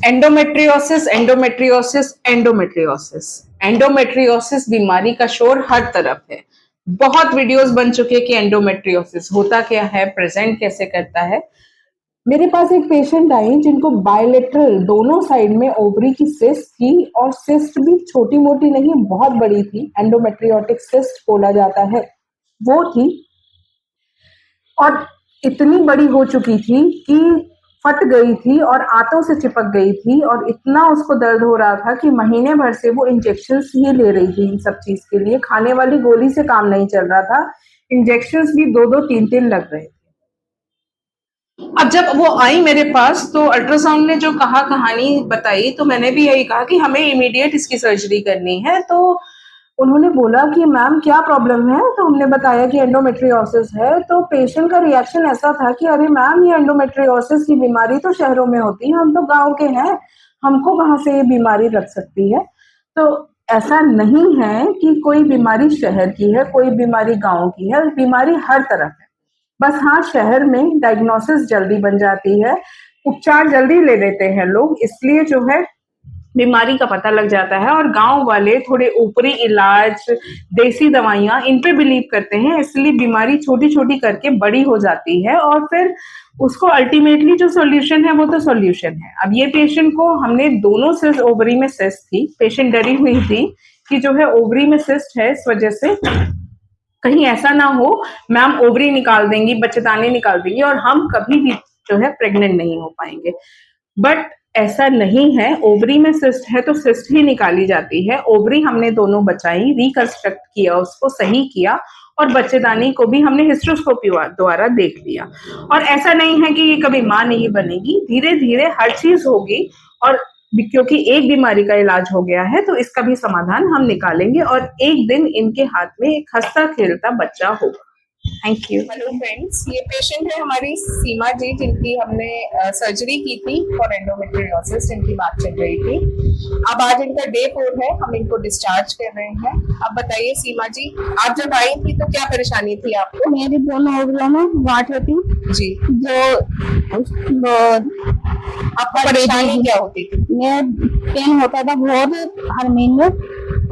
Endometriosis endometriosis endometriosis endometriosis बीमारी का शोर हर तरफ है। बहुत वीडियोस बन चुके कि एंडोमेट्रियोसिस होता क्या है, प्रेजेंट कैसे करता है। मेरे पास एक पेशेंट आई जिनको बायलेटरल दोनों साइड में ओवरी की सिस्ट थी, और सिस्ट भी छोटी मोटी नहीं, बहुत बड़ी थी। एंडोमेट्रियोटिक सिस्ट बोला जाता है, वो थी। और इतनी बड़ी हो चुकी थी कि फट गई थी और आंतों से चिपक गई थी, और इतना उसको दर्द हो रहा था कि महीने भर से वो इंजेक्शंस ही ले रही थी इन सब चीज के लिए। खाने वाली गोली से काम नहीं चल रहा था, इंजेक्शंस भी 2-2 3-3 लग रहे थे। अब जब वो आई मेरे पास तो अल्ट्रासाउंड ने जो कहानी बताई, तो मैंने भी यही कहा कि हमें इमीडिएट इसकी सर्जरी करनी है। तो उन्होंने बोला कि मैम क्या प्रॉब्लम है, तो हमने बताया कि एंडोमेट्रियोसिस है। तो पेशेंट का रिएक्शन ऐसा था कि अरे मैम, ये एंडोमेट्रियोसिस की बीमारी तो शहरों में होती है, हम तो गांव के हैं, हमको कहाँ से ये बीमारी लग सकती है। तो ऐसा नहीं है कि कोई बीमारी शहर की है, कोई बीमारी गांव की है, बीमारी हर तरफ है। बस हाँ, शहर में डायग्नोसिस जल्दी बन जाती है, उपचार जल्दी ले लेते हैं लोग, इसलिए जो है बीमारी का पता लग जाता है। और गांव वाले थोड़े ऊपरी इलाज, देसी दवाइयां, इन पे बिलीव करते हैं, इसलिए बीमारी छोटी छोटी करके बड़ी हो जाती है, और फिर उसको अल्टीमेटली जो सॉल्यूशन है वो तो सॉल्यूशन है। अब ये पेशेंट को हमने दोनों सिस्ट, ओवरी में सिस्ट थी, पेशेंट डरी हुई थी कि जो है ओवरी में सिस्ट है, इस वजह से कहीं ऐसा ना हो मैम ओवरी निकाल देंगी, बच्चेदानी निकाल देंगी और हम कभी भी जो है प्रेग्नेंट नहीं हो पाएंगे। बट ऐसा नहीं है, ओवरी में सिस्ट है तो सिस्ट ही निकाली जाती है। ओवरी हमने दोनों बचाई, रिकंस्ट्रक्ट किया, उसको सही किया, और बच्चेदानी को भी हमने हिस्ट्रोस्कोपी द्वारा देख लिया। और ऐसा नहीं है कि ये कभी मां नहीं बनेगी, धीरे धीरे हर चीज होगी। और क्योंकि एक बीमारी का इलाज हो गया है तो इसका भी समाधान हम निकालेंगे, और एक दिन इनके हाथ में एक हंसता खेलता बच्चा होगा। Thank you. हेलो फ्रेंड्स, ये पेशेंट है हमारी सीमा जी, जिनकी हमने सर्जरी की थी फॉर एंडोमेट्रियोसिस, जिनकी बात चल रही थी। अब आज इनका डे 4 है, हम इनको डिस्चार्ज कर रहे हैं। अब बताइए सीमा जी, आप जब आई थी तो क्या परेशानी थी आपको? मेरी दोनों ओवरियों में गांठ होती जी। जो आपको परेशानी क्या होती थी? मैं पेन होता था बहुत हर महीने।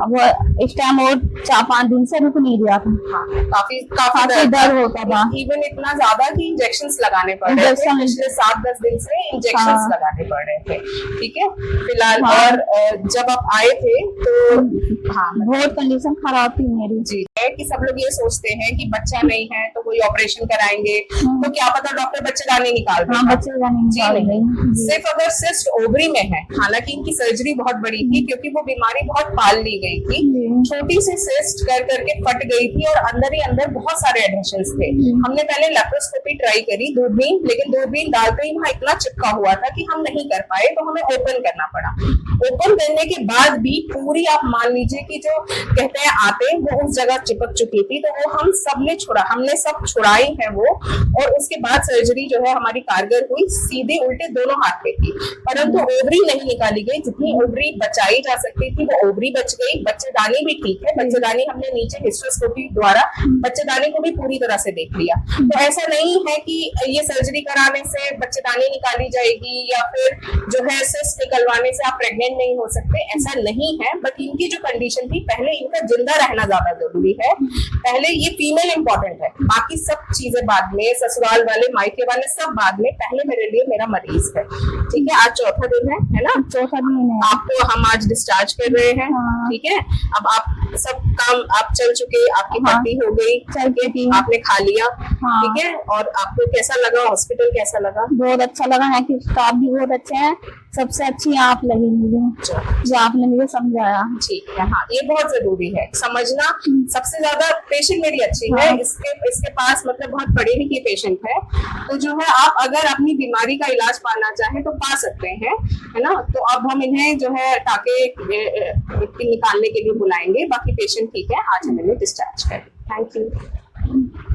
अब इस टाइम और 4-5 दिन से रुक नहीं रहा था। हाँ, काफी दर्द होता था, इवन इतना ज्यादा कि इंजेक्शंस लगाने पड़ रहे थे। पिछले 7-10 दिन से इंजेक्शंस लगाने पड़ रहे थे। ठीक है फिलहाल। और जब आप आए थे तो बहुत कंडीशन खराब थी मेरी। जी है कि सब लोग ये सोचते हैं कि बच्चा नहीं है तो कोई ऑपरेशन कराएंगे, तो क्या पता डॉक्टर बच्चेदानी निकाल दे। बच्चेदानी सिर्फ अगर सिस्ट ओवरी में है, हालांकि इनकी सर्जरी बहुत बड़ी थी क्योंकि वो बीमारी बहुत पाल ली गई थी, छोटी सी सिस्ट कर करके फट गई थी और अंदर ही अंदर बहुत सारे एडहेशंस थे। हमने पहले लेप्रोस्कोपी ट्राई करी दूरबीन, लेकिन दूरबीन डालते ही वहां इतना चिपका हुआ था कि हम नहीं कर पाए, तो हमें ओपन करना पड़ा। ओपन करने के बाद भी पूरी, आप मान लीजिए कि जो कहते हैं आते, वो उस जगह चिपक चुकी थी, तो वो हमने सब छुड़ाई है वो। और उसके बाद सर्जरी जो है हमारी कारगर हुई, सीधे उल्टे दोनों हाथ पे थी, परंतु ओवरी नहीं निकाली गई। जितनी ओवरी बचाई जा सकती थी वो ओवरी बच गई। बच्चेदानी भी ठीक है, बच्चेदानी हमने नीचे हिस्ट्रोस्कोपी द्वारा बच्चेदानी को भी पूरी तरह से देख लिया। तो ऐसा नहीं है कि ये सर्जरी कराने से बच्चेदानी निकाली जाएगी या फिर जो है सिस्ट निकलवाने से आप प्रेग्नेंट नहीं हो सकते, ऐसा नहीं है। बट इनकी जो कंडीशन थी, पहले इनका जिंदा रहना ज्यादा जरूरी है। पहले ये फीमेल इंपॉर्टेंट है, बाकी सब चीजें बाद में, ससुराल वाले मायके वाले सब बाद में, पहले मेरे लिए मेरा मरीज है। ठीक है, आज चौथा दिन है ना? चौथा दिन है। आपको हम आज डिस्चार्ज कर रहे हैं। ठीक है, अब आप सब काम आप चल चुके, आपकी पट्टी हो गई, आपने खा लिया। ठीक है, और आपको कैसा लगा? हॉस्पिटल कैसा लगा? बहुत अच्छा लगा है कि स्टाफ भी बहुत अच्छे हैं, सबसे अच्छी आप लगी मुझे, जो आपने मुझे समझाया। ठीक है, हाँ, ये बहुत जरूरी है समझना। सबसे ज्यादा पेशेंट मेरी अच्छी है, इसके पास मतलब बहुत पढ़े लिखे पेशेंट है, तो जो है आप अगर अपनी बीमारी का इलाज पाना चाहें तो पा सकते हैं, है ना? तो अब हम इन्हें जो है टाके निकालने के लिए बुलाएंगे। बाकी पेशेंट ठीक है, आज हम इन्हें डिस्चार्ज करें। Thank you.